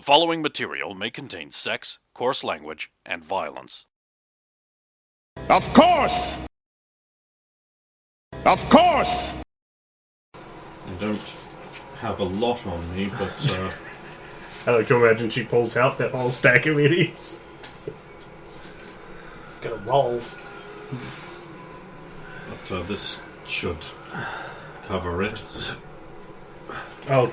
following material may contain sex, coarse language, and violence. Of course! Of course! I don't have a lot on me, but I like to imagine she pulls out that whole stack of idiots. Gonna roll. but this should cover it. Oh.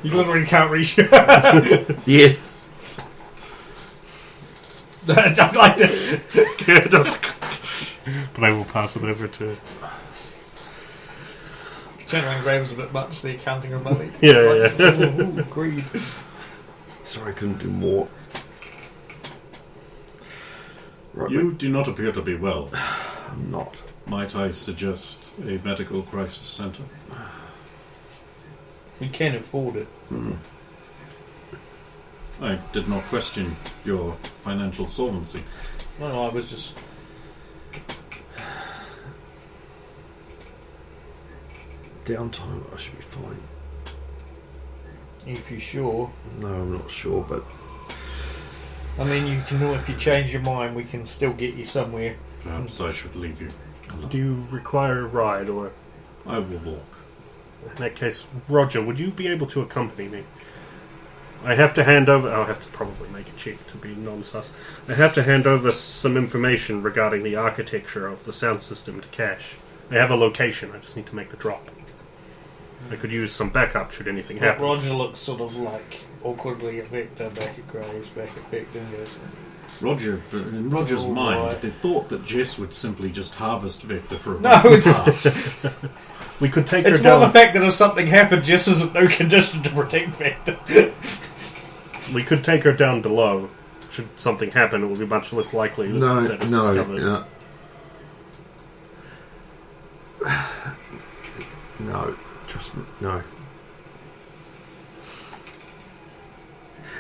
You literally can't reach. Yeah. I like this. Yeah, it does. But I will pass it over to... General engravers a bit much, the accounting of money. Yeah. Ooh, greed. Sorry, I couldn't do more. Right, You do not appear to be well. I'm not. Might I suggest a medical crisis centre? We can afford it. I did not question your financial solvency. No, I was just... Downtime, I should be fine. If you're sure. No, I'm not sure, but I mean, you can. If you change your mind, we can still get you somewhere. Perhaps I should leave you. Do you require a ride, or... I will walk. In that case, Roger, would you be able to accompany me? I have to hand over... I'll have to probably make a check to be non-sus. I have to hand over some information regarding the architecture of the sound system to Cash. I have a location, I just need to make the drop. I could use some backup should anything happen. Roger looks sort of like awkwardly at Victor, back at Graves, back at Victor, and goes, Roger, but in Roger's Oh, mind, right. they thought that Jess would simply just harvest Victor for a No, it's We could take it's her more down... the fact that if something happened, Jess is in no condition to protect Victor. We could take her down below. Should something happen, it will be much less likely that it's discovered. no, trust me, no.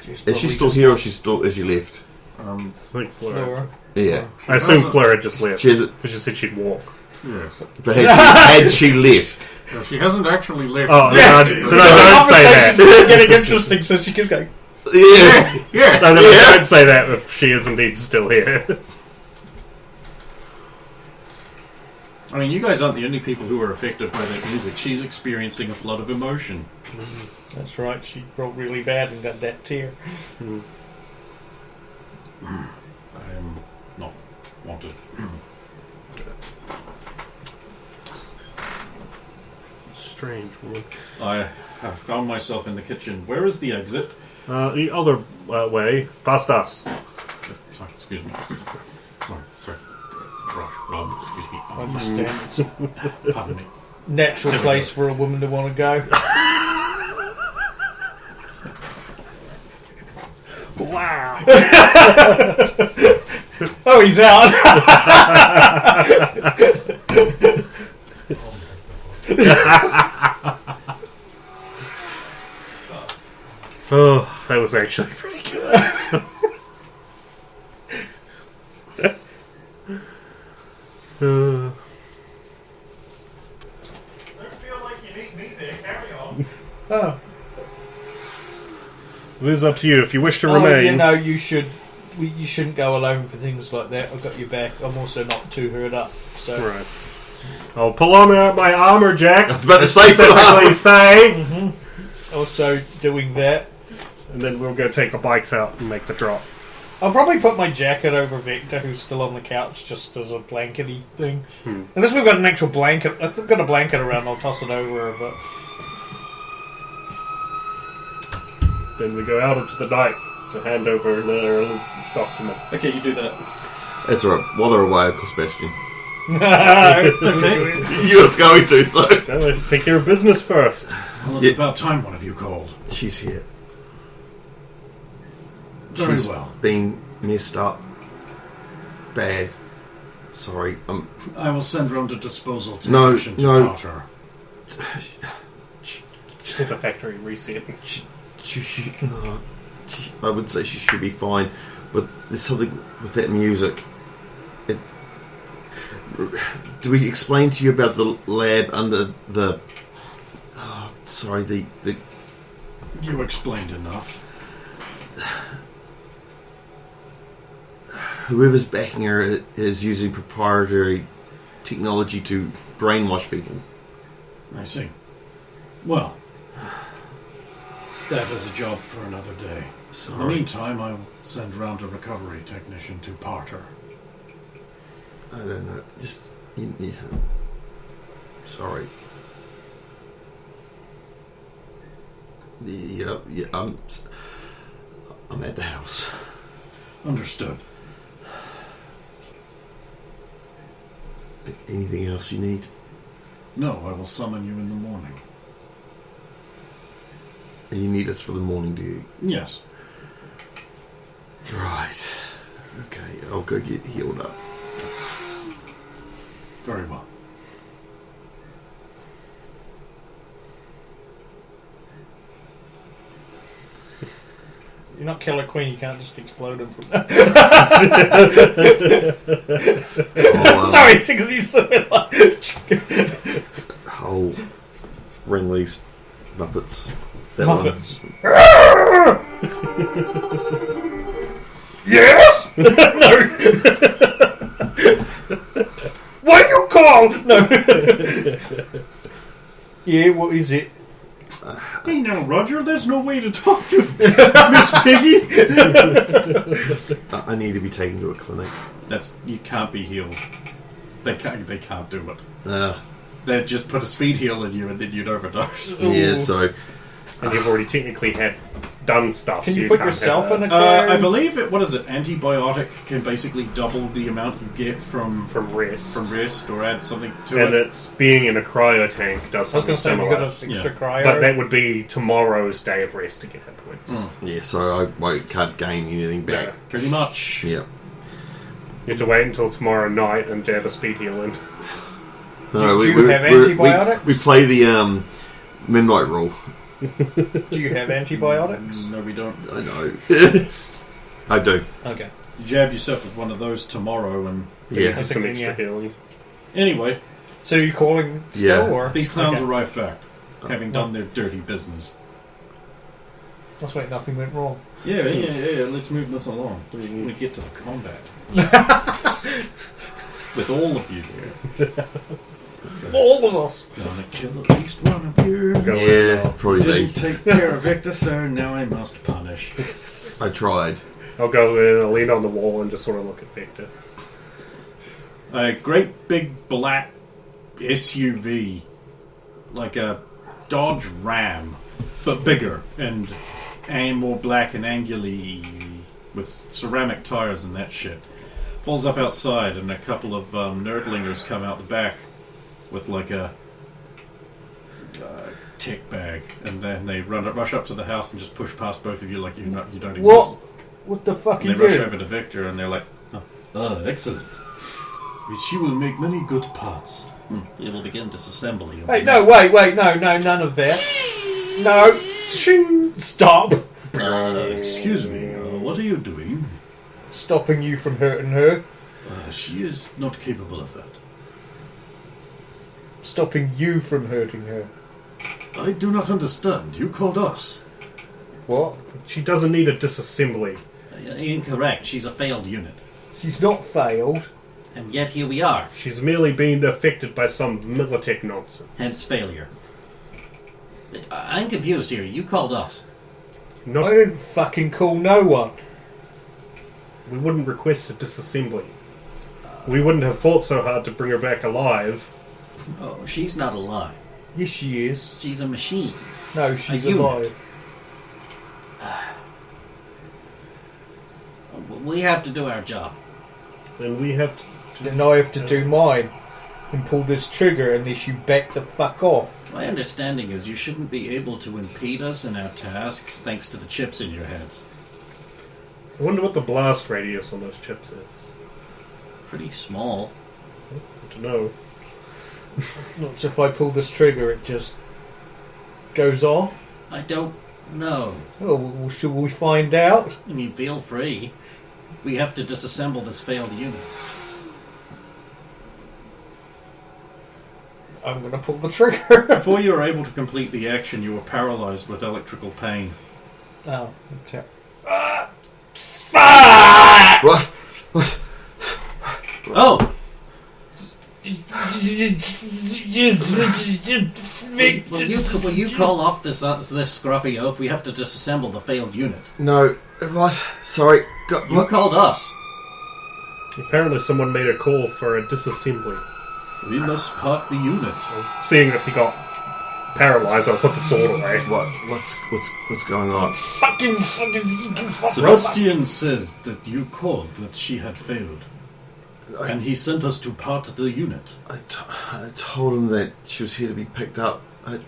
Is she still here, or is she left? I think Fleur. Flora. Yeah, I assume Fleur had just left. She hasn't- Because she said she'd walk. Yes. but had she left? No, she hasn't actually left. Oh, Yeah. then I don't say that. Conversation's getting interesting, so she keeps going. Yeah, Yeah. No, then I don't say that if she is indeed still here. I mean, you guys aren't the only people who are affected by that music. She's experiencing a flood of emotion. That's right, she broke really bad and got that tear. I am not wanted. Strange woman. I have found myself in the kitchen. Where is the exit? The other way, past us. Sorry, excuse me. Sorry. Rob, excuse me. I understand. It's Pardon me. a natural place for a woman to want to go. Wow. Oh, he's out. Oh, that was actually pretty good. Don't feel like you need me there. Carry on. Oh. It is up to you if you wish to Oh, remain. you know, you shouldn't go alone for things like that. I've got your back. I'm also not too hurt up. So. Right. I'll pull on my armor, Jack. I was about to say for Specifically that. say. Also doing that. And then we'll go take the bikes out and make the drop. I'll probably put my jacket over Victor, who's still on the couch, just as a blankety thing. Unless we've got an actual blanket. If I've got a blanket around, I'll toss it over her, but... Then we go out into the night to hand over another little document. Okay, you do that. That's alright. While they're away, of course, Bastion. Okay. You was going to, so Now let's take care of business first. Well, it's about time one of you called. she's here. Very She's well. been messed up. Bad. Sorry. I will send round a disposal No, technician to no. part her. She's a factory reset. I would say she should be fine, but there's something with that music. Do we explain to you about the lab under the? Oh, sorry, the You explained enough. Whoever's backing her is using proprietary technology to brainwash people. I see. Well, that is a job for another day. Sorry. In the meantime, I will send round a recovery technician to part her. I don't know. Just... Yeah. Sorry. Yeah, I'm at the house. Understood. Anything else you need? No, I will summon you in the morning. And you need us for the morning, do you? Yes. Right. Okay, I'll go get healed up. Very well. You're not Killer Queen, you can't just explode him from there. Sorry, because you said it like... Whole ring these Muppets. That Muppets. One. Yes! No! What do you call? No. Yeah, what is it? Hey now, Roger, there's no way to talk to Miss Piggy. I need to be taken to a clinic. You can't be healed. They can't do it. They'd just put a speed heal in you and then you'd overdose. Yeah, so... And you've already technically done stuff. Can so you put can't yourself have in a clone? I believe antibiotic can basically double the amount you get from rest. or add something to And it. it's being in a cryo tank does I was something going to say, we've similar. got an extra cryo. But that would be tomorrow's day of rest to get hit points. Yeah, so I can't gain anything back. Pretty much. Yeah. You have to wait until tomorrow night and jab a speed heal in. No, Do you have antibiotics? We play the midnight rule. Do you have antibiotics? No, we don't. I know. I do. Okay. You jab yourself with one of those tomorrow and... Yeah. Get some thinking, extra yeah. healing. Anyway, So you're calling still, Yeah. or? these clowns Okay. arrived back, having done their dirty business. That's why nothing went wrong. Yeah, let's move this along. We get to the combat. With all of you here. All of us! Gonna kill at least one of you. Yeah, probably Didn't me. take care of Victor, so now I must punish. I tried. I'll go in, I'll lean on the wall and just sort of look at Victor. A great big black SUV, like a Dodge Ram, but bigger and more black and angularly with ceramic tires and that shit. Pulls up outside and a couple of nerdlingers come out the back with like a tech bag, and then they rush up to the house and just push past both of you like you don't exist. What the fuck And are they you rush doing? over to Victor and they're like, excellent. She will make many good parts. It'll begin disassembly. Hey, no, wait, no, none of that. No, stop. Excuse me, what are you doing? Stopping you from hurting her. She is not capable of that. Stopping you from hurting her. I do not understand. You called us. What? She doesn't need a disassembly. Incorrect. She's a failed unit. She's not failed. And yet here we are. She's merely being affected by some Militech nonsense. Hence failure. I'm confused here. You called us. Not, I didn't fucking call no one. we wouldn't request a disassembly. We wouldn't have fought so hard to bring her back alive. Oh, she's not alive. Yes, she is. She's a machine. No, she's A unit. alive. We have to do our job. And we have to... Then I have to do mine and pull this trigger unless you back the fuck off. My understanding is you shouldn't be able to impede us in our tasks thanks to the chips in your heads. I wonder what the blast radius on those chips is. Pretty small. Good to know. Not if I pull this trigger, it just goes off. I don't know. Oh, well, should we find out? I mean, feel free. We have to disassemble this failed unit. I'm going to pull the trigger. Before you were able to complete the action, you were paralyzed with electrical pain. Oh, that's it. What? What? Oh! Will you call off this scruffy oaf? We have to disassemble the failed unit. No. What? Sorry. You What? called us. Apparently someone made a call for a disassembly. We must part the unit. Seeing that he got paralyzed, I'll put the sword away. What's going on? Fucking. Sebastian says that you called that she had failed. And he sent us to part the unit. I told him that she was here to be picked up and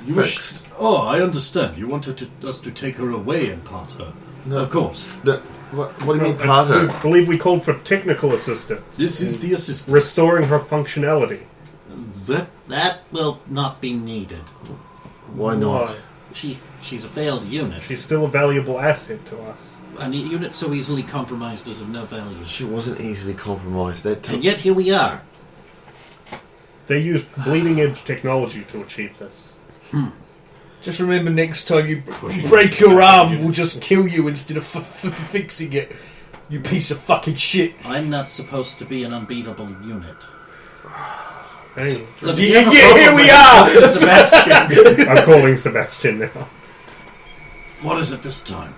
You fixed. I understand. You wanted us to take her away and part her. No. Of course. No, what do you mean, I Parter? believe we called for technical assistance. This is the assistant. Restoring her functionality. That will not be needed. Why not? Why? She's a failed unit. She's still a valuable asset to us. A unit so easily compromised is of no value. She wasn't easily compromised. That took. And yet here we are. They use bleeding edge technology to achieve this. Just remember, next time you break your arm, we'll just kill you instead of fixing it. You piece of fucking shit. I'm not supposed to be an unbeatable unit. Hey, Look, Yeah, here we are! Sebastian. I'm calling Sebastian now. What is it this time?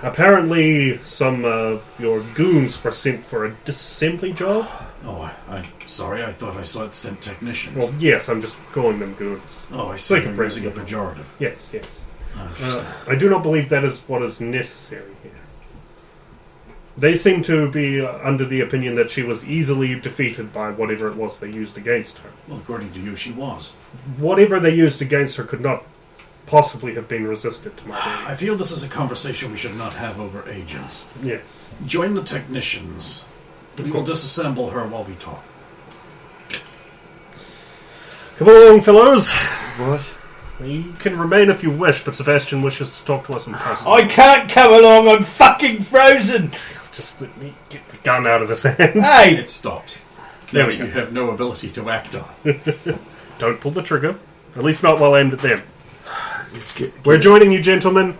Apparently, some of your goons were sent for a disassembly job. Oh, I'm sorry. I thought I saw it sent technicians. Well, yes, I'm just calling them goons. Oh, I see. Like a You're using a president. pejorative. Yes, yes. I understand. I do not believe that is what is necessary here. They seem to be under the opinion that she was easily defeated by whatever it was they used against her. Well, according to you, she was. Whatever they used against her could not possibly have been resisted to my belief. I feel this is a conversation we should not have over agents. Yes. Join the technicians. We will disassemble her while we talk. Come along, fellows. What? You can remain if you wish, but Sebastian wishes to talk to us in person. I can't come along, I'm fucking frozen! Just let me get the gun out of his hand. Hey! It stops. There Now we that you go. have no ability to act on. Don't pull the trigger. At least not while aimed at them. Let's get. We're joining you, gentlemen.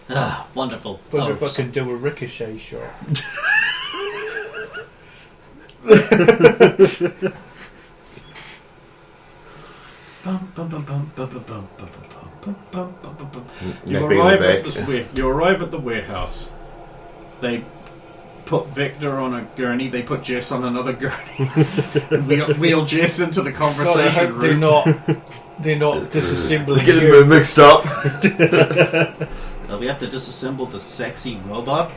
Ah, wonderful. Wonder if I Oafs. can do a ricochet shot. You Napping arrive, the at back. you arrive at the warehouse. They put Victor on a gurney. They put Jess on another gurney. wheel Jess into the God, I conversation hope they're room. not disassembling Get you. them mixed up. We have to disassemble the sexy robot.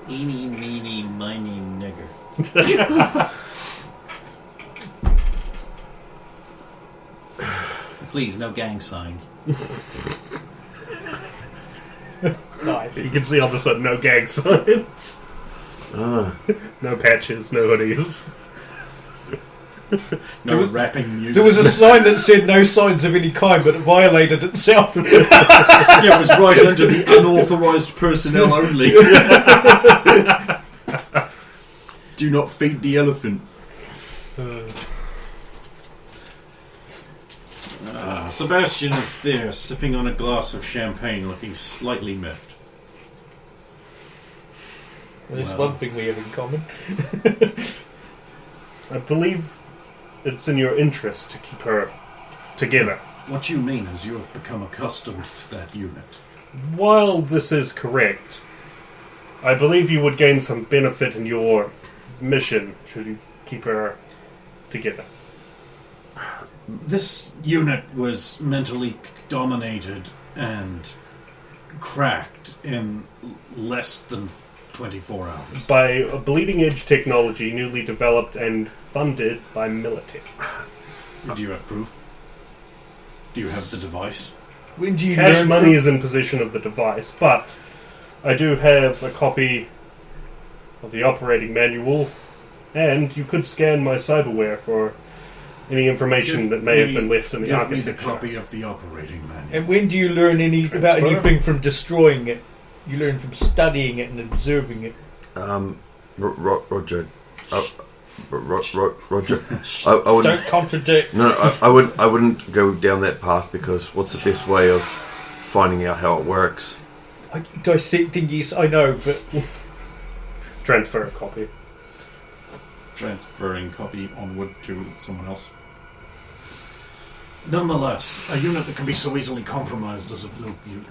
Eeny, meeny, miny, nigger. Please, no gang signs. Nice. You can see on the side, no gag signs. Ah. No patches, no hoodies. No rapping music. There was a sign that said no signs of any kind, but it violated itself. Yeah, it was right under the unauthorized personnel only. Do not feed the elephant. Sebastian is there, sipping on a glass of champagne, looking slightly miffed. There's Well. one thing we have in common. I believe it's in your interest to keep her together. What you mean is you have become accustomed to that unit. While this is correct, I believe you would gain some benefit in your mission should you keep her together. This unit was mentally dominated and cracked in less than 24 hours. By a bleeding edge technology newly developed and funded by Militech. Do you have proof? Do you have the device? When do you Cash learn money from- is in possession of the device, but I do have a copy of the operating manual, and you could scan my cyberware for any information that may have been left in the Give me architecture. the copy of the operating manual. And when do you learn about Transfer? anything from destroying it? You learn from studying it and observing it. Roger. Roger, I wouldn't. Don't contradict. No, I wouldn't go down that path because what's the best way of finding out how it works? Dissecting, yes, I know, but Transfer a copy. Transferring copy onward to someone else. Nonetheless, a unit that can be so easily compromised is of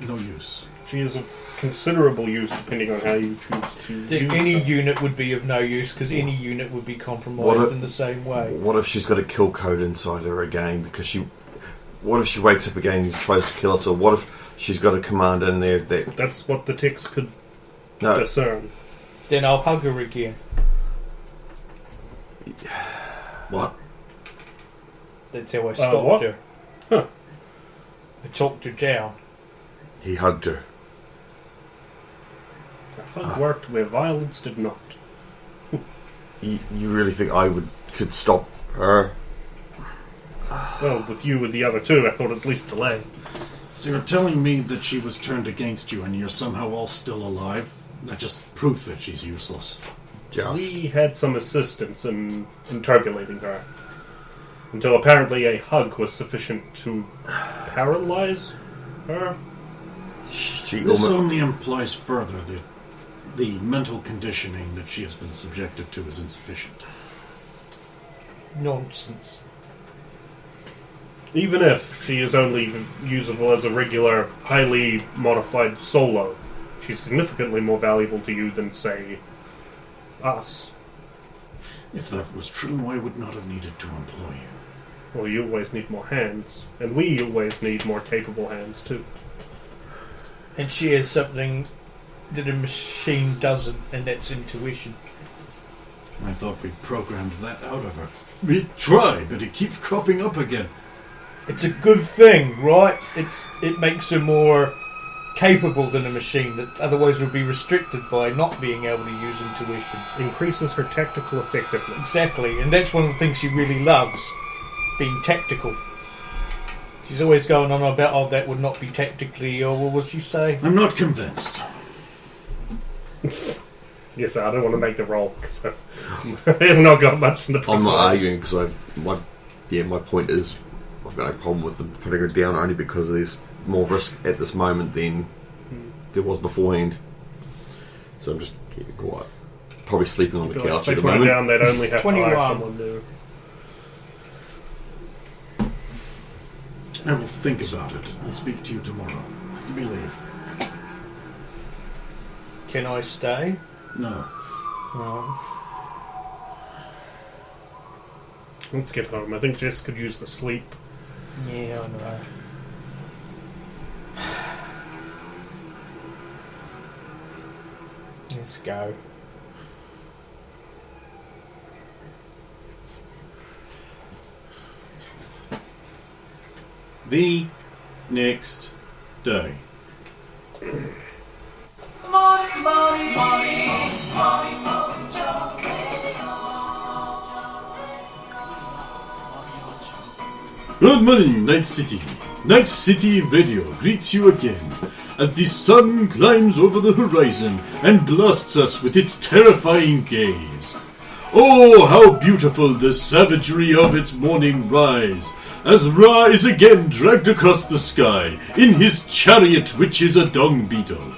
no use. She is of considerable use depending on how you choose to use any her. unit would be of no use because any unit would be compromised in the same way. What if she's got a kill code inside her again? Because what if she wakes up again and tries to kill us? Or what if she's got a command in there that... That's what the text could discern. Then I'll hug her again. What? That's how I stopped what? her. Huh. I talked her down. He hugged her. The hug worked where violence did not. You really think I could stop her? Well, with you with the other two, I thought at least delay. So you're telling me that she was turned against you and you're somehow all still alive? That's just proof that she's useless. We had some assistance in interpolating her. Until apparently a hug was sufficient to paralyze her. This only implies further that the mental conditioning that she has been subjected to is insufficient. Nonsense. Even if she is only usable as a regular, highly modified solo, she's significantly more valuable to you than, say, us. If that was true, I would not have needed to employ you. Well, you always need more hands, and we always need more capable hands, too. And she has something that a machine doesn't, and that's intuition. I thought we'd programmed that out of her. We tried, but it keeps cropping up again. It's a good thing, right? It makes her more capable than a machine that otherwise would be restricted by not being able to use intuition. Increases her tactical effectiveness. Exactly, and that's one of the things she really loves, being tactical. She's always going on about, that would not be tactically, or what would she say? I'm not convinced. Yes, I don't want to make the roll, because I have not got much in the I'm not arguing, because my point is, I've got no problem with them putting her down only because there's more risk at this moment than there was beforehand. So I'm just keeping quiet. Probably sleeping on the couch at at the the moment. If they put her moment. down, they'd only have 21. to hire someone new. I will think about it. I'll speak to you tomorrow. Give me leave. Can I stay? No. Let's get home. I think Jess could use the sleep. Yeah, I know. Let's go. The next day. Good morning, Night City. Night City Radio greets you again as the sun climbs over the horizon and blasts us with its terrifying gaze. Oh, how beautiful the savagery of its morning rise, as Ra is again dragged across the sky in his chariot which is a dung beetle.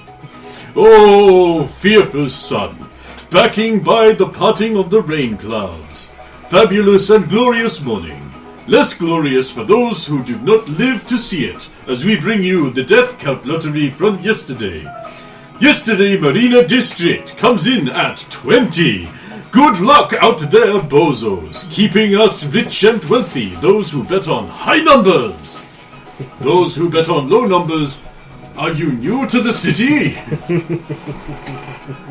Oh, fearful sun, backing by the parting of the rain clouds. Fabulous and glorious morning. Less glorious for those who do not live to see it, as we bring you the Death Count lottery from yesterday. Yesterday, Marina District comes in at 20. Good luck out there, bozos, keeping us rich and wealthy, those who bet on high numbers. Those who bet on low numbers, are you new to the city?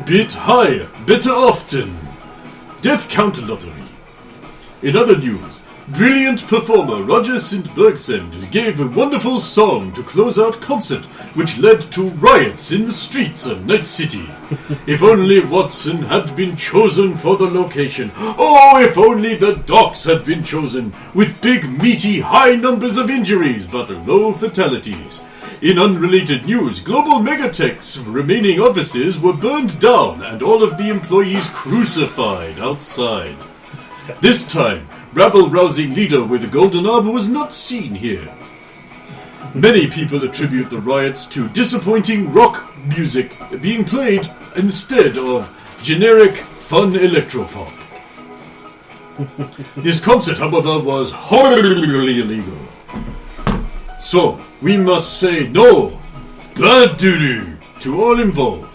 Bit higher, better often. Death Count lottery. In other news, brilliant performer Roger St. Burghsend gave a wonderful song to close out concert, which led to riots in the streets of Night City. If only Watson had been chosen for the location. Oh, if only the docks had been chosen, with big, meaty, high numbers of injuries, but low fatalities. In unrelated news, Global Megatech's remaining offices were burned down and all of the employees crucified outside. This time, rabble-rousing leader with a golden orb was not seen here. Many people attribute the riots to disappointing rock music being played instead of generic, fun electropop. This concert, however, was horribly illegal. So, we must say no, bad doo-doo, to all involved.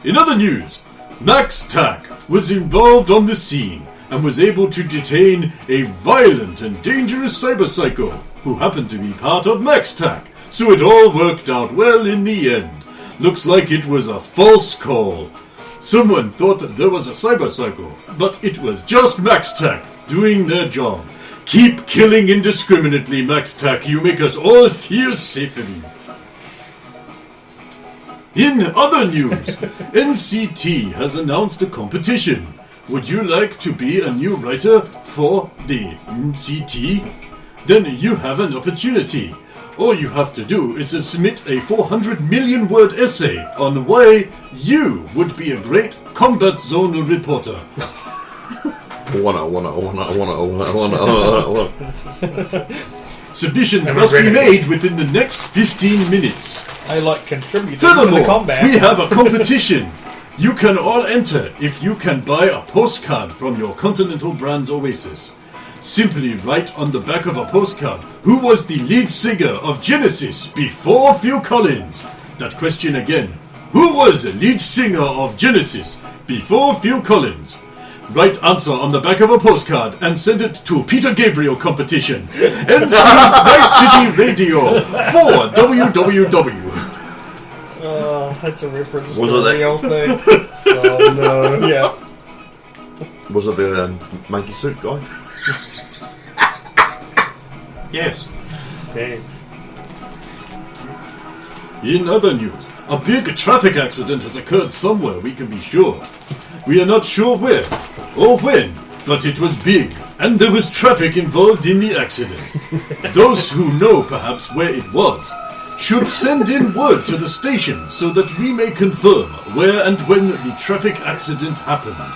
In other news, Max Tack was involved on the scene and was able to detain a violent and dangerous cyberpsycho who happened to be part of Max Tack, so it all worked out well in the end. Looks like it was a false call. Someone thought that there was a cyberpsycho, but it was just Max Tack doing their job. Keep killing indiscriminately, Max Tack. You make us all feel safer. In other news, NCT has announced a competition. Would you like to be a new writer for the NCT? Then you have an opportunity. All you have to do is submit a 400 million word essay on why you would be a great combat zone reporter. I wanna. Submissions must be made within the next 15 minutes. I like contributing to the Furthermore, combat. we have a competition. You can all enter if you can buy a postcard from your Continental Brands Oasis. Simply write on the back of a postcard, who was the lead singer of Genesis before Phil Collins? That question again. Who was the lead singer of Genesis before Phil Collins? Write answer on the back of a postcard and send it to Peter Gabriel competition. NC Night City Radio for WWW. That's a reference Was to it that- the old thing. Oh no. Yeah. Was it the monkey suit guy? Yes. Okay. In other news, a big traffic accident has occurred somewhere, we can be sure. We are not sure where or when, but it was big, and there was traffic involved in the accident. Those who know perhaps where it was should send in word to the station so that we may confirm where and when the traffic accident happened.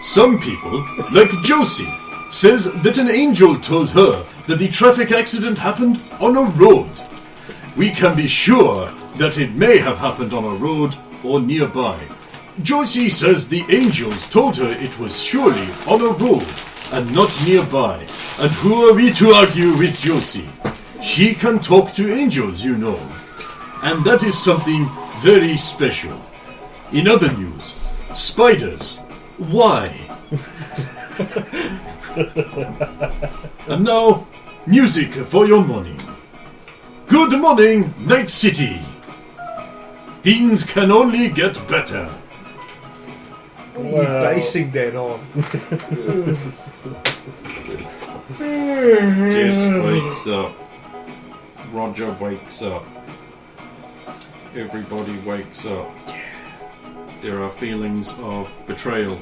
Some people, like Josie, says that an angel told her that the traffic accident happened on a road. We can be sure that it may have happened on a road or nearby. Josie says the angels told her it was surely on a road and not nearby. And who are we to argue with Josie? She can talk to angels, you know. And that is something very special. In other news, spiders. Why? And now, music for your morning. Good morning, Night City. Things can only get better. What are you basing that on? Jess wakes up. Roger wakes up. Everybody wakes up. There are feelings of betrayal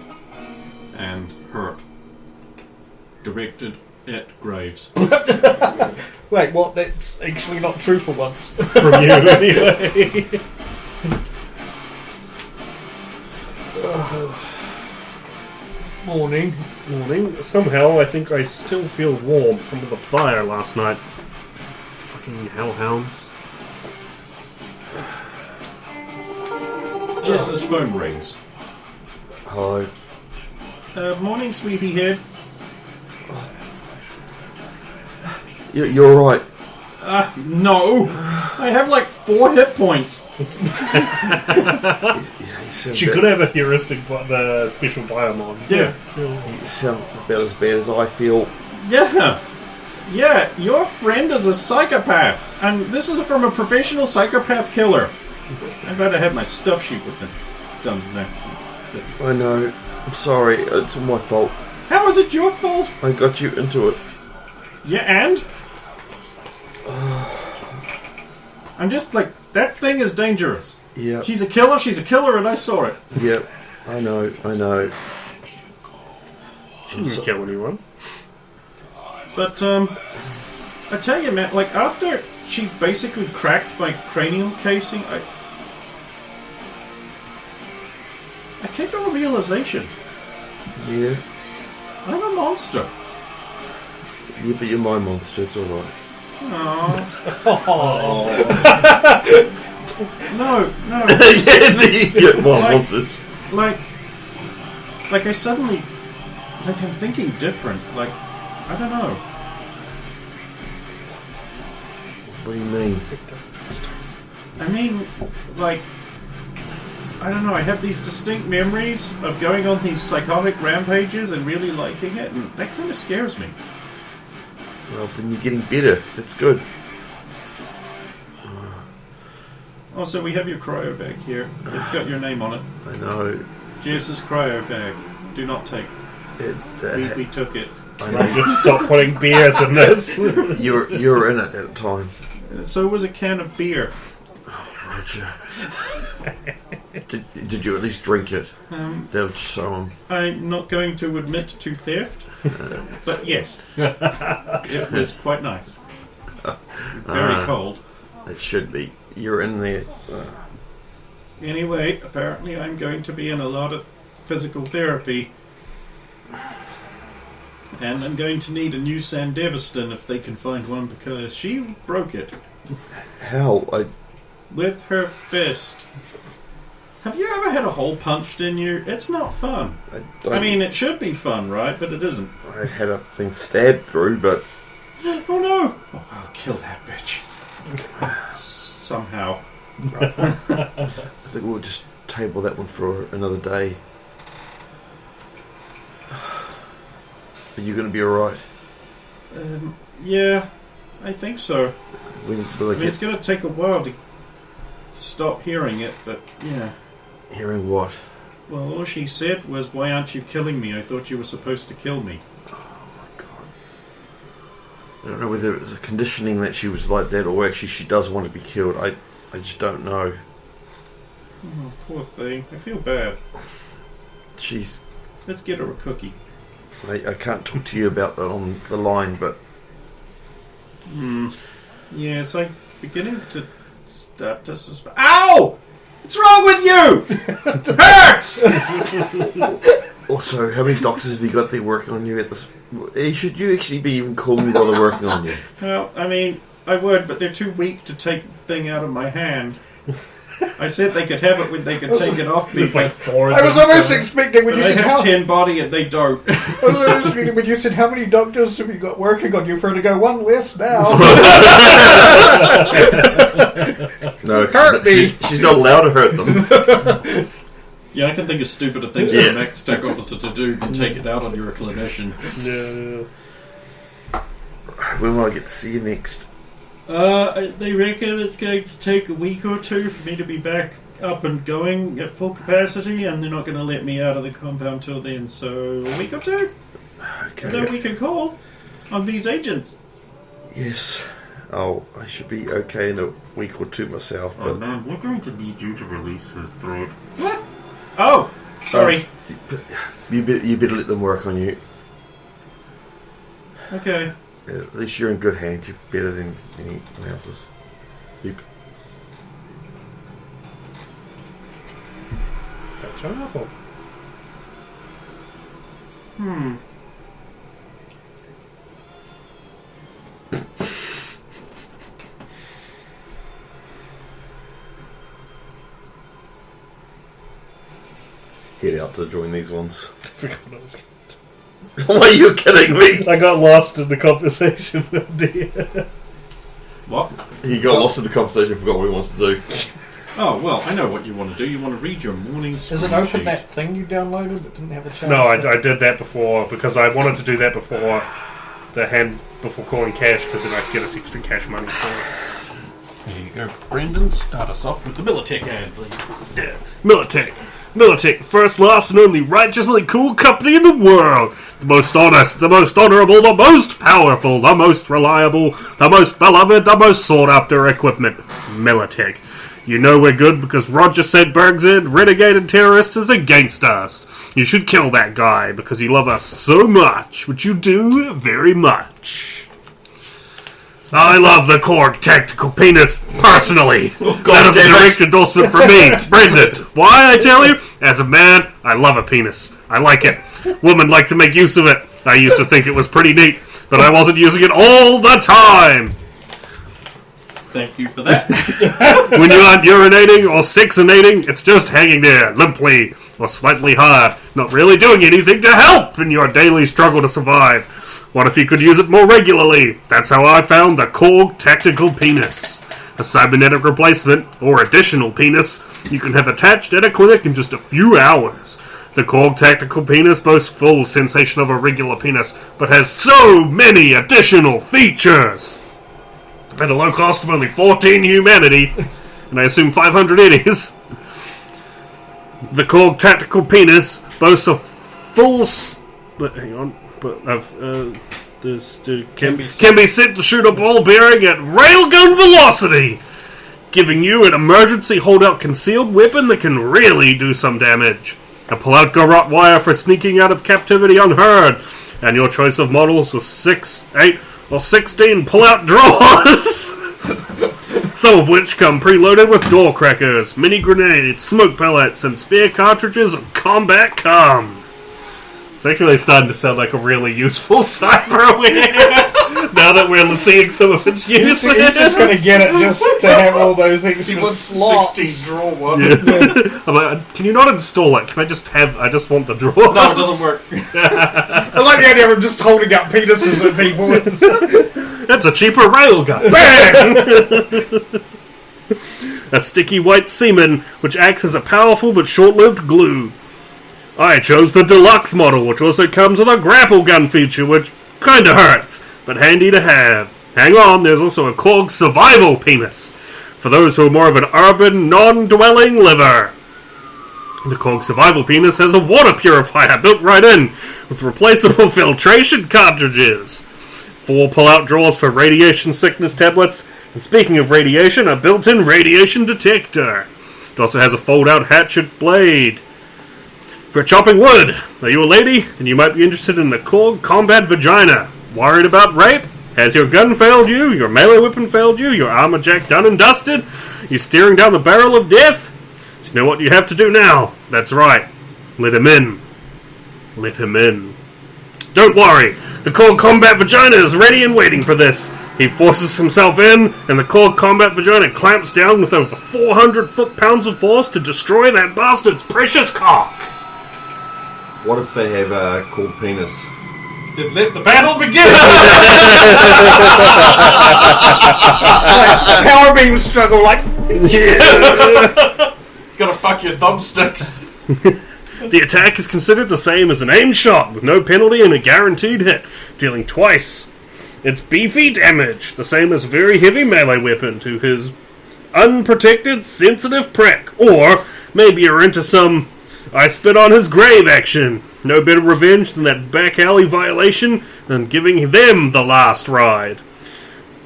and hurt directed at Graves. Wait, what? That's actually not true for once. From you, anyway. Morning. Morning. Somehow, I think I still feel warm from the fire last night. Fucking hellhounds. Jess's phone rings. Hello. Morning, sleepyhead. You're right. No. I have like 4 hit points. Yeah, you sound She could have a heuristic, the special biome. Yeah. You sound about as bad as I feel. Yeah. Yeah, your friend is a psychopath. And this is from a professional psychopath killer. I've had to have my stuff sheet with them done now. I know. I'm sorry. It's my fault. How is it your fault? I got you into it. Yeah, and? I'm just like, that thing is dangerous. Yeah. She's a killer, and I saw it. Yep. I know. She didn't kill anyone. But, I tell you, man, like, after she basically cracked my cranial casing, I came to a realization. Yeah. I'm a monster. Yeah, but you're my monster. It's all right. No. yeah, my Like- monsters. Like I suddenly, like I'm thinking different. Like, I don't know. What do you mean? I mean, like, I don't know. I have these distinct memories of going on these psychotic rampages and really liking it, and that kind of scares me. Well, then you're getting better. That's good. Also, we have your cryo bag here. It's got your name on it. I know. Jess's cryo bag. Do not take. We took it. I know. Just stop putting beers in this. You were in it at the time. So was a can of beer. Roger. Did you at least drink it? That would show him. I'm not going to admit to theft, but yes, it was quite nice. Very cold. It should be. You're in there. Anyway, apparently I'm going to be in a lot of physical therapy. And I'm going to need a new Sandevistan if they can find one, because she broke it. How? With her fist. Have you ever had a hole punched in you? It's not fun. I mean, it should be fun, right? But it isn't. I had a thing stabbed through, but... Oh no! Oh, I'll kill that bitch. Somehow. I think we'll just table that one for another day. Are you going to be alright? Yeah, I think so. Will I mean, it's going to take a while to stop hearing it, but yeah. Hearing what? Well, all she said was, "Why aren't you killing me? I thought you were supposed to kill me." Oh my god. I don't know whether it was a conditioning that she was like that, or actually she does want to be killed. I just don't know. Oh, poor thing. I feel bad. She's... Let's get her a cookie. I can't talk to you about that on the line, but... Yeah, it's like beginning to start to suspect. Ow! What's wrong with you? It hurts! Also, how many doctors have you got there working on you at this... Should you actually be even calling me while they're working on you? Well, I mean, I would, but they're too weak to take the thing out of my hand. I said they could have it when they could take it off me. It's like four. I was almost expecting when But you I said have how. 10 body and they don't. I was almost expecting when you said how many doctors have you got working on you for her to go one less now. No, Hurt me. she's not allowed to hurt them. Yeah, I can think of stupider things for a MaxTech officer to do than take it out on your clinician. Yeah. When will I get to see you next? They reckon it's going to take a week or two for me to be back up and going at full capacity, and they're not going to let me out of the compound till then, so a week or two? Okay. Then we can call on these agents. Yes. Oh, I should be okay in a week or two myself, but... man, we're going to need you to release his throat. What? Oh, sorry. You better let them work on you. Okay. At least you're in good hands. You're better than anyone else's. Yep. That's awful. Head out to join these ones. Forgot what I was. Why are you kidding me? I got lost in the conversation with Dean. What? He got lost in the conversation, forgot what he wants to do. Oh, well, I know what you want to do. You want to read your morning Is it screen open sheet. that thing you downloaded but didn't have a chance? No, I did that before because I wanted to do that before before calling cash because then I could get us extra cash money for it. There you go. Brendan, start us off with the Militech ad, please. Yeah. Militech, the first, last, and only righteously cool company in the world. The most honest, the most honorable, the most powerful, the most reliable, the most beloved, the most sought-after equipment. Militech. You know we're good because Roger said Burghsend, renegade and terrorist, is against us. You should kill that guy because you love us so much, which you do very much. I love the Korg tactical penis, personally. That is a direct endorsement for me, Brendan. Why, I tell you? As a man, I love a penis. I like it. Women like to make use of it. I used to think it was pretty neat that I wasn't using it all the time. Thank you for that. When you aren't urinating or sexinating, it's just hanging there, limply or slightly hard, not really doing anything to help in your daily struggle to survive. What if you could use it more regularly? That's how I found the Korg Tactical Penis. A cybernetic replacement, or additional penis, you can have attached at a clinic in just a few hours. The Korg Tactical Penis boasts full sensation of a regular penis, but has so many additional features. At a low cost of only 14 humanity, and I assume 500 eddies, the Korg Tactical Penis boasts a full... hang on. Can be set to shoot a ball bearing at railgun velocity, giving you an emergency holdout concealed weapon that can really do some damage. A pull-out garrote wire for sneaking out of captivity unheard, and your choice of models with 6, 8, or 16 pull-out drawers. Some of which come preloaded with door crackers, mini grenades, smoke pellets, and spare cartridges of combat cum. It's actually starting to sound like a really useful cyberware. Now that we're seeing some of its use. He's just going to get it just to have all those extra He wants slots. 16 draw one. Yeah. I'm like, can you not install it? Can I just want the drawers? No, it doesn't work. I like the idea of him just holding up penises at people. That's a cheaper railgun. Bang! A sticky white semen, which acts as a powerful but short-lived glue. I chose the deluxe model, which also comes with a grapple gun feature, which kinda hurts, but handy to have. Hang on, there's also a Korg survival penis, for those who are more of an urban, non-dwelling liver. The Korg survival penis has a water purifier built right in, with replaceable filtration cartridges. 4 pull-out drawers for radiation sickness tablets, and speaking of radiation, a built-in radiation detector. It also has a fold-out hatchet blade. For chopping wood, are you a lady? Then you might be interested in the Korg Combat Vagina. Worried about rape? Has your gun failed you? Your melee weapon failed you? Your armor jack done and dusted? You staring down the barrel of death? So you know what you have to do now? That's right. Let him in. Let him in. Don't worry. The Korg Combat Vagina is ready and waiting for this. He forces himself in, and the Korg Combat Vagina clamps down with over 400 foot-pounds of force to destroy that bastard's precious cock. What if they have a Korg penis? Then let the battle begin! Power beam struggle, like... Gotta fuck your thumbsticks. The attack is considered the same as an aimed shot, with no penalty and a guaranteed hit, dealing twice its beefy damage, the same as a very heavy melee weapon to his unprotected, sensitive prick. Or maybe you're into some I spit on his grave action. No better revenge than that back alley violation than giving them the last ride.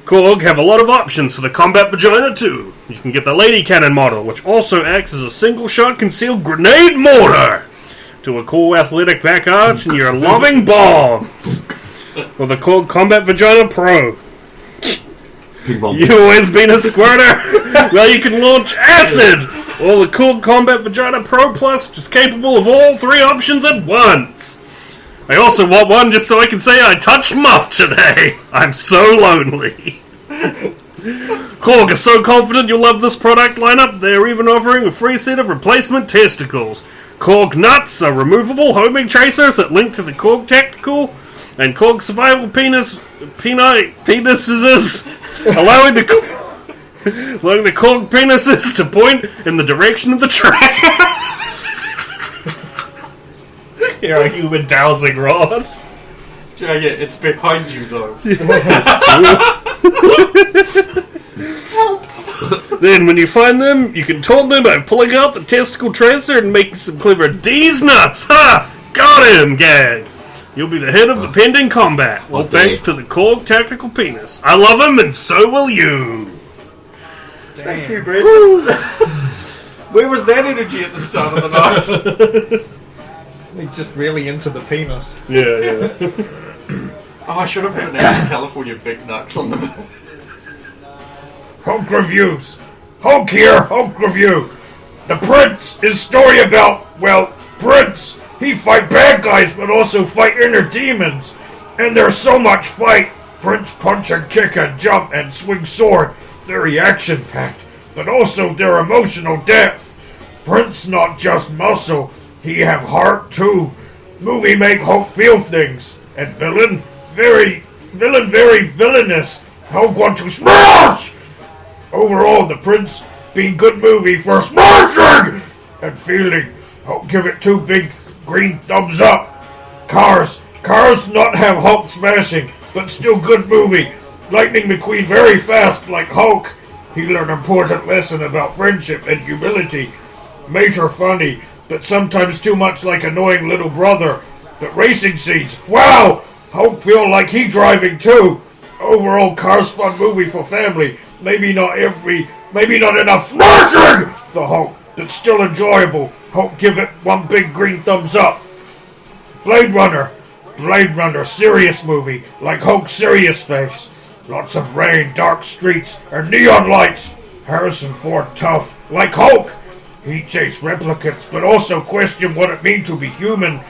Korg have a lot of options for the combat vagina too. You can get the lady cannon model, which also acts as a single-shot concealed grenade mortar to a cool athletic back arch and you're lobbing bombs. Or the Korg Combat Vagina Pro. You always been a squirter? Well, you can launch acid! Or the Korg Combat Vagina Pro Plus, which is capable of all 3 options at once. I also want one just so I can say I touched Muff today. I'm so lonely. Korg are so confident you'll love this product lineup, they're even offering a free set of replacement testicles. Korg Nuts are removable homing tracers that link to the Korg Tactical and Korg Survival penises, allowing the Korg penises to point in the direction of the track. You're a human dowsing rod. Yeah, it's behind you though. Then when you find them, you can taunt them by pulling out the testicle tracer and making some clever D's nuts. Ha! Got him, gag. You'll be the head of the pending combat. Well, thanks to the Korg Tactical Penis. I love him, and so will you. Thank you, Brett. Where was that energy at the start of the night? He's just really into the penis. Yeah. Oh, I should have put an out California Big Nuts on the... Hulk Reviews. Hulk here, Hulk Review. The Prince is story about, well, Prince. He fight bad guys, but also fight inner demons. And there's so much fight. Prince punch and kick and jump and swing sword. Very action-packed, but also their emotional depth. Prince not just muscle, he have heart too. Movie make Hulk feel things. And villain very villainous. Hulk want to smash! Overall, the Prince being good movie for smashing and feeling. Hulk give it 2 big green thumbs up. Cars not have Hulk smashing, but still good movie. Lightning McQueen very fast like Hulk. He learned important lesson about friendship and humility. Major funny, but sometimes too much like annoying little brother. But racing scenes, wow! Hulk feel like he driving too. Overall, Cars fun movie for family. Maybe not enough smashing the Hulk, but still enjoyable. Hulk give it 1 big green thumbs up. Blade Runner, serious movie, like Hulk's serious face. Lots of rain, dark streets, and neon lights. Harrison Ford tough, like Hulk. He chase replicants, but also question what it means to be human.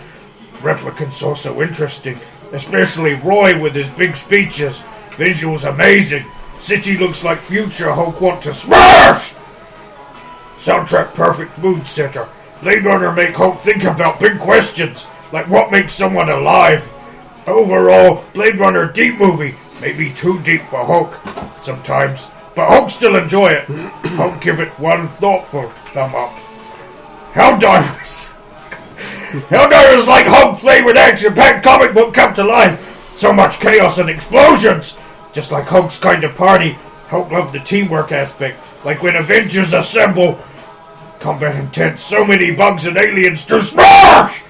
Replicants also interesting, especially Roy with his big speeches. Visuals amazing. City looks like future. Hulk want to smash! Soundtrack perfect mood setter. Blade Runner make Hulk think about big questions, like what makes someone alive. Overall, Blade Runner deep movie. Maybe too deep for Hulk sometimes, but Hulk still enjoy it. Hulk give it 1 thoughtful thumb up. Helldivers like Hulk flavored action-packed comic book come to life. So much chaos and explosions. Just like Hulk's kind of party, Hulk loved the teamwork aspect, like when Avengers assemble. Combat intense, so many bugs and aliens to smash!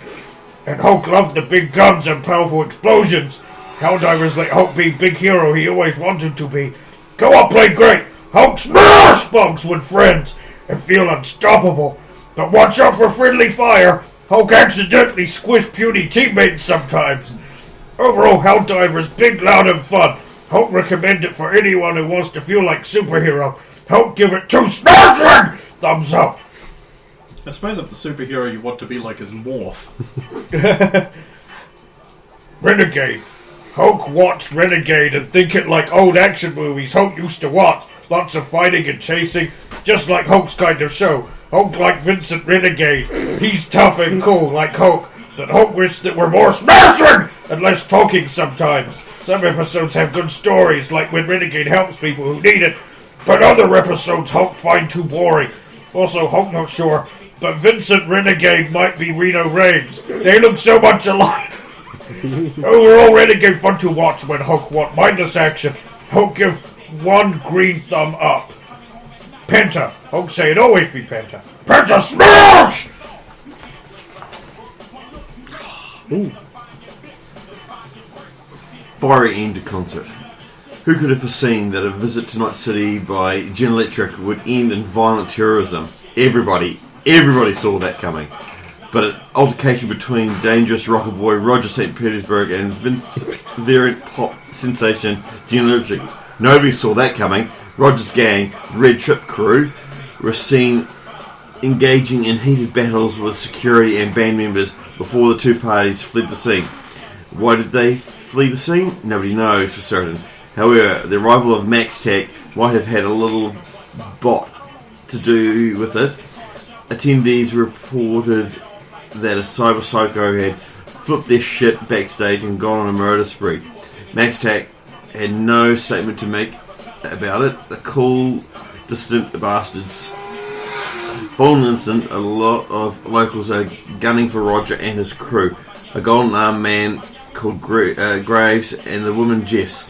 And Hulk loved the big guns and powerful explosions. Helldivers let Hulk be big hero he always wanted to be. Co-op play great. Hulk smash bugs with friends and feel unstoppable. But watch out for friendly fire. Hulk accidentally squish puny teammates sometimes. Overall, Helldivers big, loud, and fun. Hulk recommend it for anyone who wants to feel like superhero. Hulk give it 2 smashing thumbs up. I suppose if the superhero you want to be like is Morph. Renegade. Hulk watch Renegade and think it like old action movies Hulk used to watch. Lots of fighting and chasing, just like Hulk's kind of show. Hulk like Vincent Renegade. He's tough and cool like Hulk, but Hulk wished that we're more smashing and less talking sometimes. Some episodes have good stories, like when Renegade helps people who need it, but other episodes Hulk find too boring. Also, Hulk not sure, but Vincent Renegade might be Reno Reigns. They look so much alike. Overall, Renegade fun to watch when Hulk want mindless action. Hulk give 1 green thumb up. Penta. Hulk say it always be Penta. Penta smash! Ooh. Fiery end concert. Who could have foreseen that a visit to Night City by Gen Electric would end in violent terrorism? Everybody saw that coming. But an altercation between dangerous Rockerboy Roger St. Petersburg and variant pop sensation Gen Electric. Nobody saw that coming. Roger's gang, Red Chip Krew, were seen engaging in heated battles with security and band members before the 2 parties fled the scene. Why did they flee the scene? Nobody knows for certain. However, the arrival of Max Tack might have had a little bot to do with it. Attendees reported that a cyber psycho had flipped their shit backstage and gone on a murder spree. Max Tack had no statement to make about it. The cool, distant bastards. Following the incident, a lot of locals are gunning for Roger and his crew. A golden armed man called Graves and the woman Jess.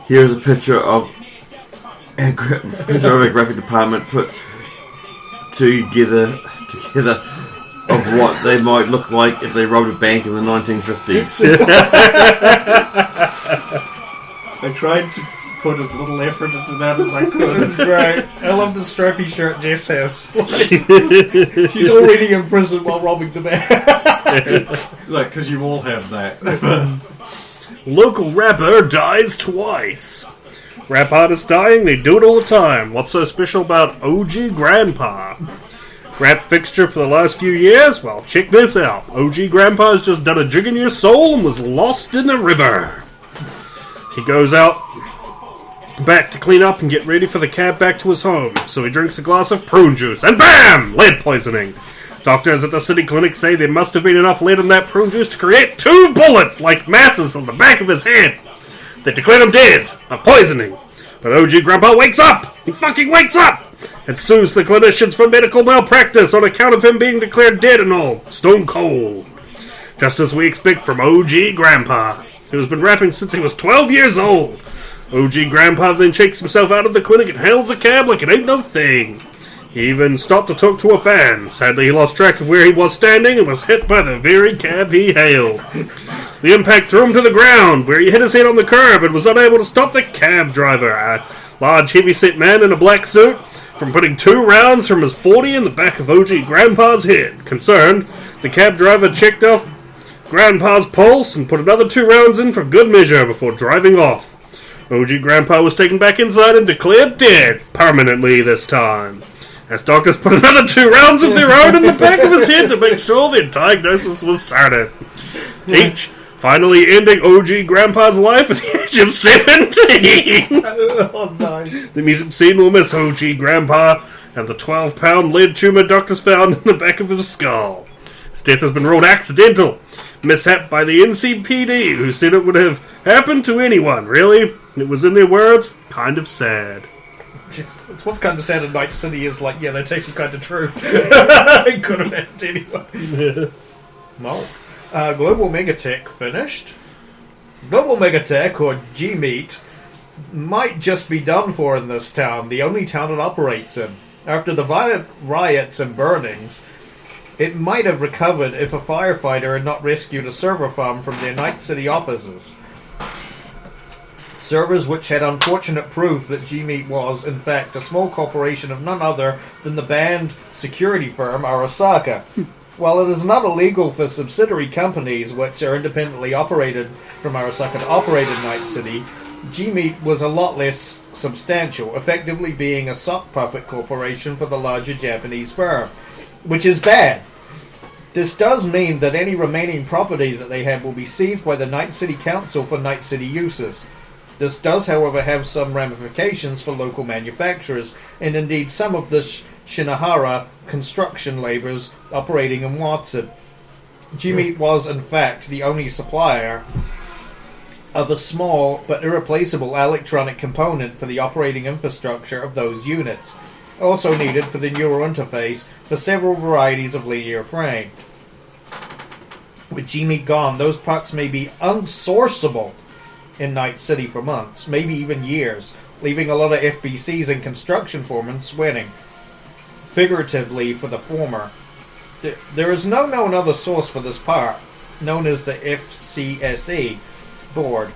Here is a picture of a graphic department put together of what they might look like if they robbed a bank in the 1950s. I tried to put as little effort into that as I could. Right. I love the stripy shirt Jess has. She's already in prison while robbing the bank. Like, because you all have that. Local rapper dies twice. Rap artists dying, they do it all the time. What's so special about OG Grandpa? Rap fixture for the last few years? Well, check this out. OG Grandpa's just done a jig in your soul and was lost in the river. He goes out back to clean up and get ready for the cab back to his home. So he drinks a glass of prune juice and BAM! Lead poisoning. Doctors at the city clinic say there must have been enough lead in that prune juice to create 2 bullets like masses on the back of his head. They declared him dead of poisoning. But OG Grandpa wakes up! He fucking wakes up! And sues the clinicians for medical malpractice on account of him being declared dead and all. Stone cold. Just as we expect from OG Grandpa, who has been rapping since he was 12 years old. OG Grandpa then shakes himself out of the clinic and hails a cab like it ain't no thing. He even stopped to talk to a fan. Sadly, he lost track of where he was standing and was hit by the very cab he hailed. The impact threw him to the ground, where he hit his head on the curb and was unable to stop the cab driver, a large, heavy-set man in a black suit, from putting 2 rounds from his 40 in the back of OG Grandpa's head. Concerned, the cab driver checked off Grandpa's pulse and put another 2 rounds in for good measure before driving off. OG Grandpa was taken back inside and declared dead, permanently this time, as doctors put another 2 rounds of their own in the back of his head to make sure their diagnosis was certain. Each finally ending OG Grandpa's life at the age of 17. Oh, nice. The music scene will miss OG Grandpa and the 12-pound lead tumor doctors found in the back of his skull. His death has been ruled accidental. Mishap by the NCPD, who said it would have happened to anyone, really. It was, in their words, kind of sad. It's what's kind of sad in Night City is like, yeah, that's actually kind of true. It could have happened to anyone. Well, Global Megatech finished. Global Megatech, or G-Meat, might just be done for in this town, the only town it operates in. After the violent riots and burnings, it might have recovered if a firefighter had not rescued a server farm from their Night City offices. Servers which had unfortunate proof that G-Meat was, in fact, a small corporation of none other than the banned security firm Arasaka. While it is not illegal for subsidiary companies which are independently operated from Arasaka to operate in Night City, G-Meat was a lot less substantial, effectively being a sock puppet corporation for the larger Japanese firm, which is bad. This does mean that any remaining property that they have will be seized by the Night City Council for Night City uses. This does, however, have some ramifications for local manufacturers, and indeed some of the Shinohara construction laborers operating in Watson. G-Meat was, in fact, the only supplier of a small but irreplaceable electronic component for the operating infrastructure of those units, also needed for the neural interface for several varieties of linear frame. With G-Meat gone, those parts may be unsourceable in Night City for months, maybe even years, leaving a lot of FBCs and construction foremen sweating. Figuratively for the former. There is no known other source for this part, known as the FCSE board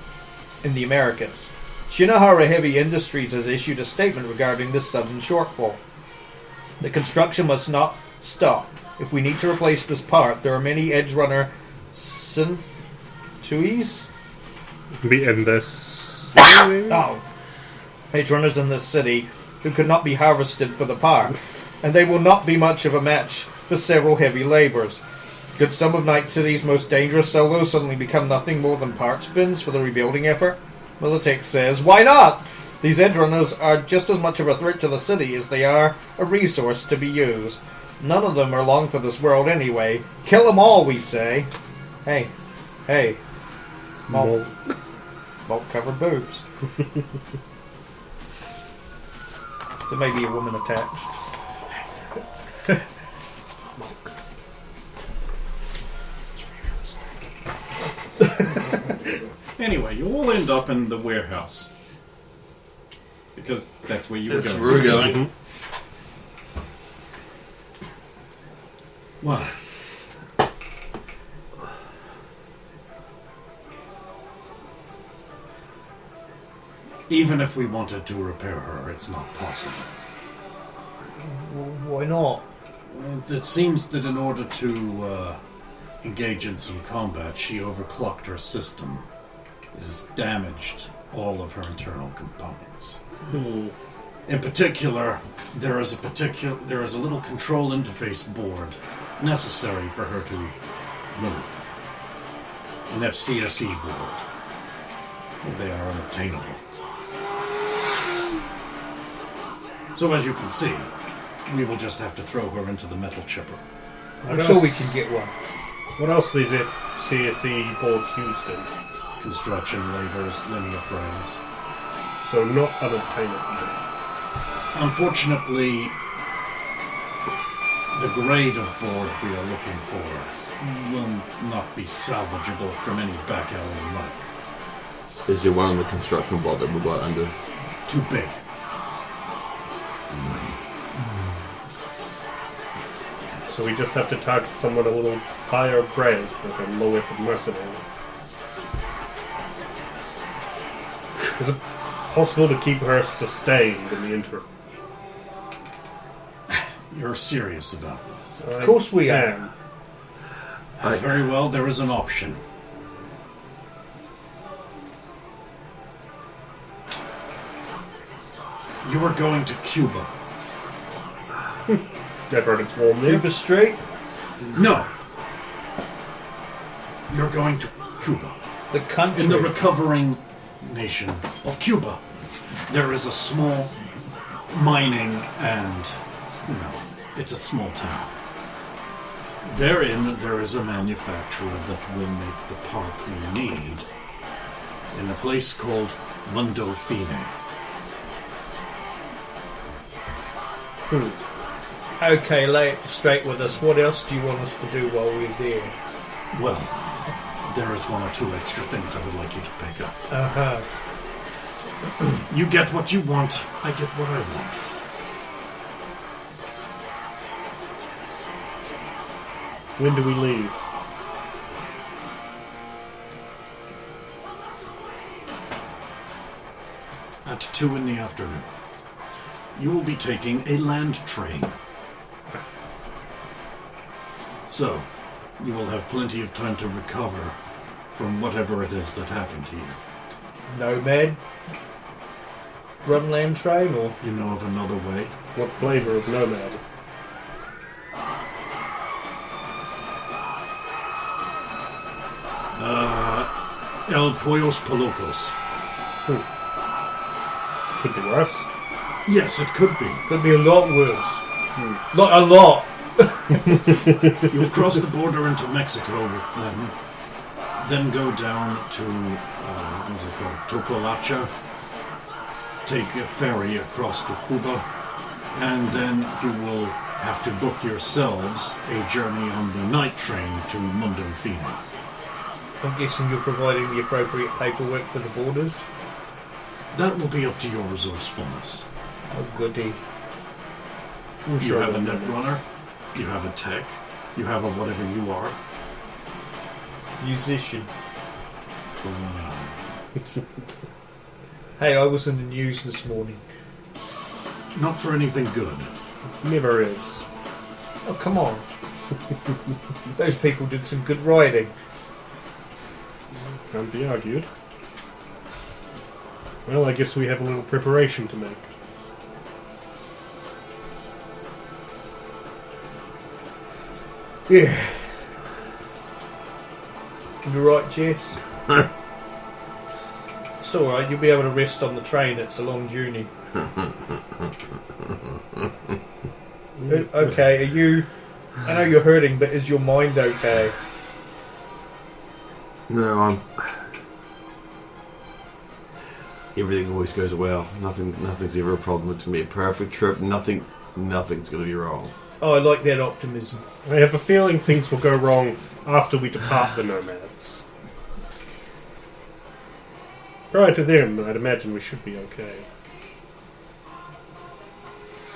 in the Americas. Shinohara Heavy Industries has issued a statement regarding this sudden shortfall. The construction must not stop. If we need to replace this part, there are many Edge Runner Centuries? Be in this. Edge Runners in this city who could not be harvested for the part, and they will not be much of a match for several heavy laborers. Could some of Night City's most dangerous solos suddenly become nothing more than parts bins for the rebuilding effort? Militech says, why not? These Edge Runners are just as much of a threat to the city as they are a resource to be used. None of them are long for this world anyway. Kill them all, we say. Hey. Malt covered boobs. There may be a woman attached. Anyway, you all end up in the warehouse. Because that's where you were That's going. where we're going. Well, even if we wanted to repair her, it's not possible. Why not? It seems that in order to engage in some combat, she overclocked her system. It has damaged all of her internal components. In particular, there is a little control interface board necessary for her to move. An FCSE board. They are unobtainable. So as you can see, we will just have to throw her into the metal chipper. I'm sure we can get one. What else are these CSE boards used in? Construction labors, linear frames. So not unobtainable. Unfortunately, the grade of board we are looking for will not be salvageable from any back alley muck. Is there one on the construction board that we'll go under? Too big. So we just have to target someone a little higher grade, like a low effort mercenary. Is it possible to keep her sustained in the interim? You're serious about this? Of course we are. Very well, there is an option. You are going to Cuba. I've heard it's warm there. Cuba Street? No. You're going to Cuba. The country. In the recovering nation of Cuba, there is a small mining and... No, it's a small town. Therein, there is a manufacturer that will make the part we need in a place called Mundo Fine. Okay, lay it straight with us. What else do you want us to do while we're there? Well, there is one or two extra things I would like you to pick up. Uh-huh. You get what you want, I get what I want. When do we leave? At 2 in the afternoon. You will be taking a land train. So, you will have plenty of time to recover from whatever it is that happened to you. Nomad? Run land train, or? You know of another way? What flavor of nomad? El Pollos Polocos. Could be worse. Yes, it could be. Could be a lot worse. Not a lot. You'll cross the border into Mexico with them, then go down to, what's it called, Tocolacha, take a ferry across to Cuba, and then you will have to book yourselves a journey on the night train to Mundo Fine. I'm guessing you're providing the appropriate paperwork for the borders? That will be up to your resourcefulness. Oh, goody. You have a net runner, you have a tech, you have a whatever you are. Musician. Hey, I was in the news this morning. Not for anything good. Never is. Oh, come on. Those people did some good writing. Can't be argued. Well, I guess we have a little preparation to make. Yeah. You right, Jess? It's alright, you'll be able to rest on the train, it's a long journey. Okay, are you... I know you're hurting, but is your mind okay? No, everything always goes well. Nothing's ever a problem. It's gonna be a perfect trip. Nothing's gonna be wrong. Oh, I like that optimism. I have a feeling things will go wrong after we depart the nomads. Prior to them, I'd imagine we should be okay.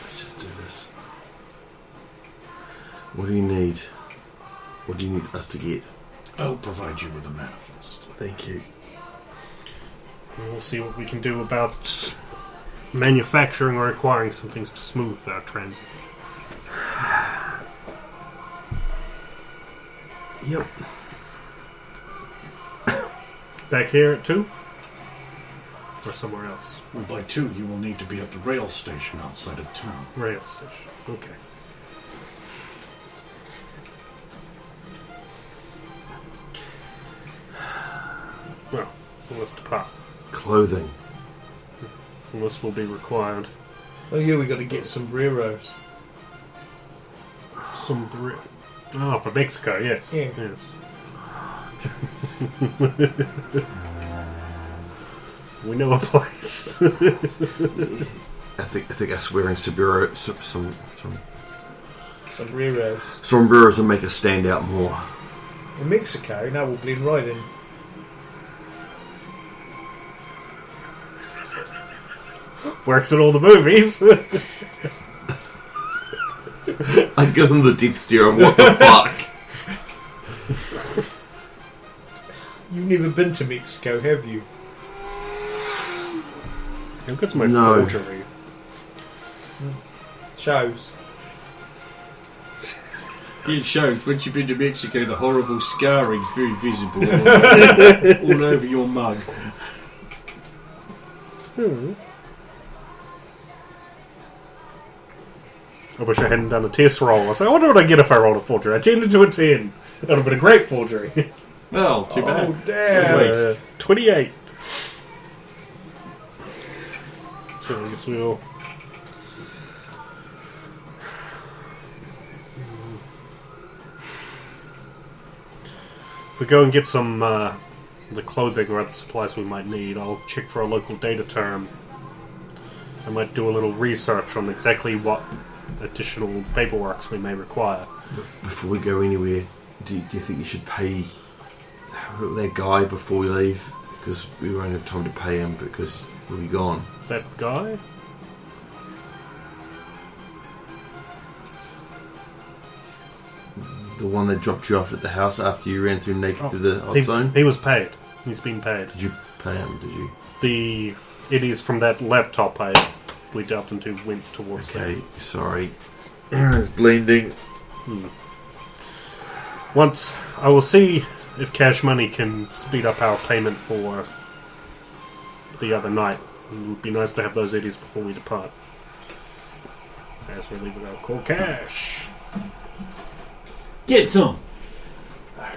Let's just do this. What do you need? What do you need us to get? I'll provide you with a manifest. Thank you. And we'll see what we can do about manufacturing or acquiring some things to smooth our transit. Yep. Back here at 2? Or somewhere else? Well, by 2, you will need to be at the rail station outside of town. Rail station. Okay. Well, let's depart. Clothing. This will be required. Oh yeah, we got to get sombreros. Sombrero. Oh, for Mexico, yes. Yeah. Yes. We know a place. I think us wearing sombreros will make us stand out more. In Mexico, now we'll blend right in. Works in all the movies. I give them the death stare of what the fuck. You've never been to Mexico, have you? Look at my No. forgery. Shows. It shows, once you've been to Mexico, the horrible scarring's very visible all over your mug. I wish I hadn't done a test roll. I was like, I wonder what I get if I rolled a forgery. I turned into a 10. That would have been a great forgery. Well, too bad. Oh, damn. Waste. 28. So I guess we'll... If we go and get some the clothing or other supplies we might need, I'll check for a local data term. I might do a little research on exactly what additional paperworks we may require. Before we go anywhere, do you think you should pay that guy before we leave? Because we won't have time to pay him because we'll be gone. That guy? The one that dropped you off at the house after you ran through naked to the hot zone? He was paid. He's been paid. Did you pay him? Did you? The idiots from that laptop we delved into went towards that. Okay, sorry. Aaron's blending. Once, I will see if cash money can speed up our payment for the other night. It would be nice to have those idiots before we depart. As we leave it, I'll call cash. Get some!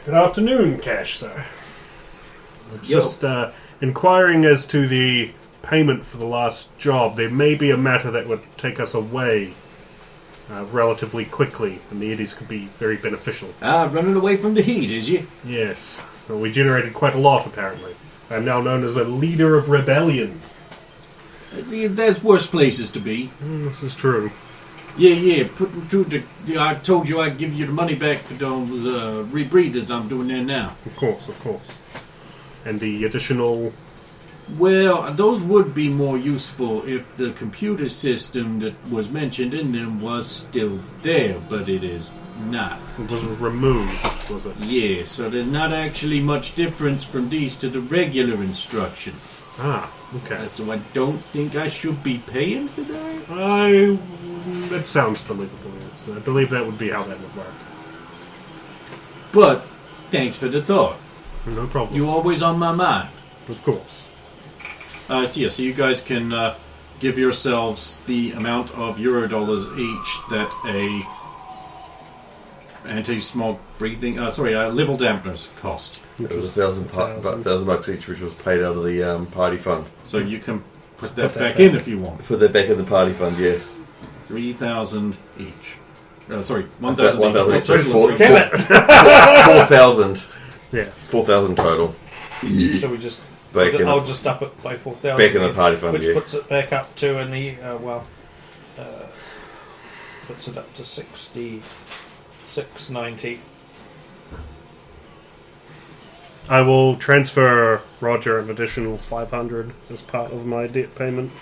Good afternoon, Cash, sir. Just inquiring as to the payment for the last job. There may be a matter that would take us away relatively quickly, and the idiots could be very beneficial. Running away from the heat, is you? Yes. Well, we generated quite a lot, apparently. I'm now known as a leader of rebellion. There's worse places to be. This is true. Yeah. Put them through the. I told you I'd give you the money back for those rebreathers I'm doing there now. Of course. And the additional... Well, those would be more useful if the computer system that was mentioned in them was still there, but it is not. It was removed, was it? Yeah, so there's not actually much difference from these to the regular instructions. Ah, okay. So I don't think I should be paying for that. That sounds believable, yes. I believe that would be how that would work. But, thanks for the thought. No problem. You're always on my mind. Of course. So you guys can give yourselves the amount of Eurodollars each that a anti-smog breathing, level dampeners cost. It was about $1,000 each, which was paid out of the party fund. So you can put that back in if you want. Put that back in the party fund, yeah. 3,000 each. 1,000 1,000 each. each. So Damn it! 4,000. Yeah. 4,000 total. So we just... Back in, I'll just up it by 4,000. back in the party fund, which yeah. puts it back up to puts it up to 66.90. I will transfer Roger an additional 500 as part of my debt payment.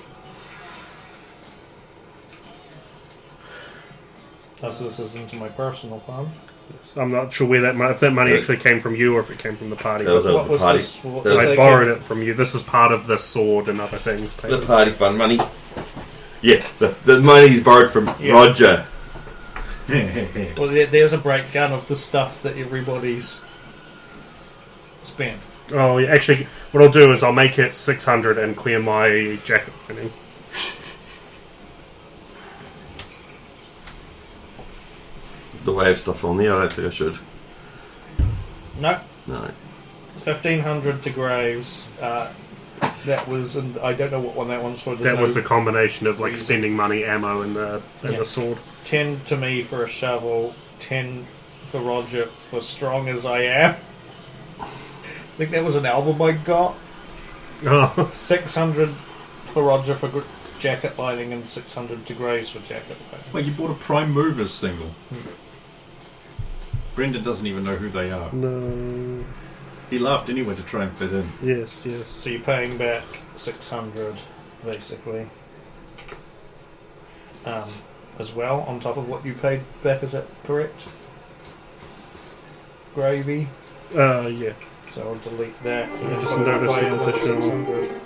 So this is into my personal fund. I'm not sure where if that money actually came from you or if it came from the party. That was What the was party. this for? That was I borrowed it from you. This is part of the sword and other things. the payment. party fund money. Yeah, the money's borrowed from Yeah. Roger. Well, there's a breakdown of the stuff that everybody's spent. Oh, yeah, actually, what I'll do is I'll make it 600 and clear my jacket lining. Do I have stuff on there? I don't think I should. No, No. it's 1500 to Graves. That was, and I don't know what one that one's for. There's That was no a combination of like reason. spending money, ammo, and Yeah. the sword. 10 to me for a shovel, 10 for Roger for Strong as I Am. I think that was an album I got. Oh, 600 for Roger for jacket lining and 600 to Graves for jacket lining. Well, you bought a Prime Movers single. Brendan doesn't even know who they are. no. He laughed anyway to try and fit in. Yes, yes. So you're paying back 600 basically. As well, on top of what you paid back, is that correct? Gravy. Yeah. So I'll delete that. And then just put it noticed away an another additional- 600.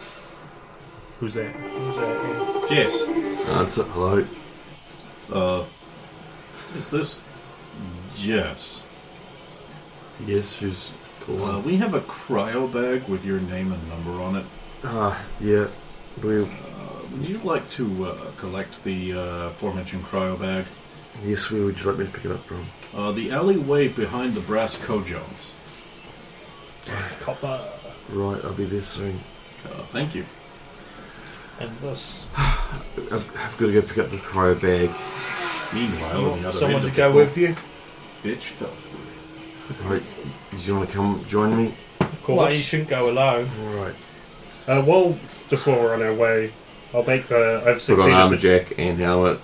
Who's that? Who's that? Jess, That's it. Hello. is this Jess? Yes, who's calling? We have a cryo bag with your name and number on it. Yeah. We. Would you like to collect the aforementioned cryo bag? Yes, where would you like me to pick it up from? The alleyway behind the brass Kojons. Copper. Right, I'll be there soon. Thank you. And this. I've got to go pick up the cryo bag. Meanwhile, You on want the other someone end to of go the with you? bitch fell through. Right, do you want to come join me? Of Well, you course. shouldn't go alone. Alright. Well, just while we're on our way, I'll make I've Put on succeeded armor jack and helmet.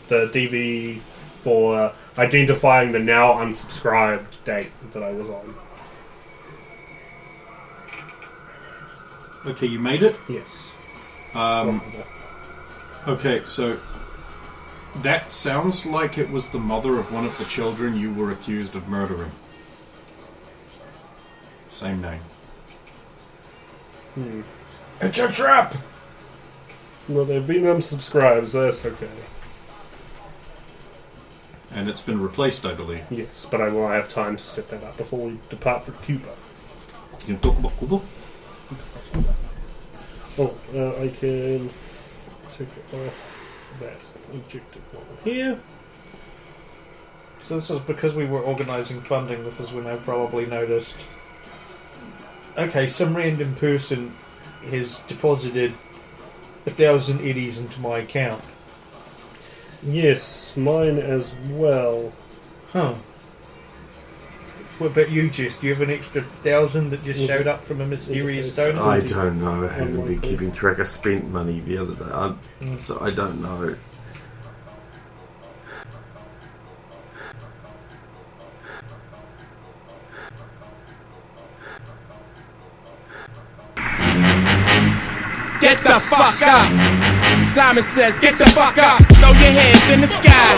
the DV for identifying the now unsubscribed date that I was on. Okay, you made it? Yes. Okay, so that sounds like it was the mother of one of the children you were accused of murdering. Same name. It's a trap! Well, they've been unsubscribed, so that's okay. And it's been replaced, I believe. Yes, but I will have time to set that up before we depart for Cuba. You can talk about Cuba? Oh, I can take off that objective one here. So this is because we were organising funding, this is when I probably noticed. Okay, some random person has deposited 1,000 eddies into my account. Yes, mine as well. Huh. What about you, Jess? Do you have an extra 1,000 that just showed up from a mysterious donor? I don't know. I haven't been keeping track of spent money the other day. So I don't know. Get the fuck up! Simon says, get the fuck up! Throw your hands in the sky!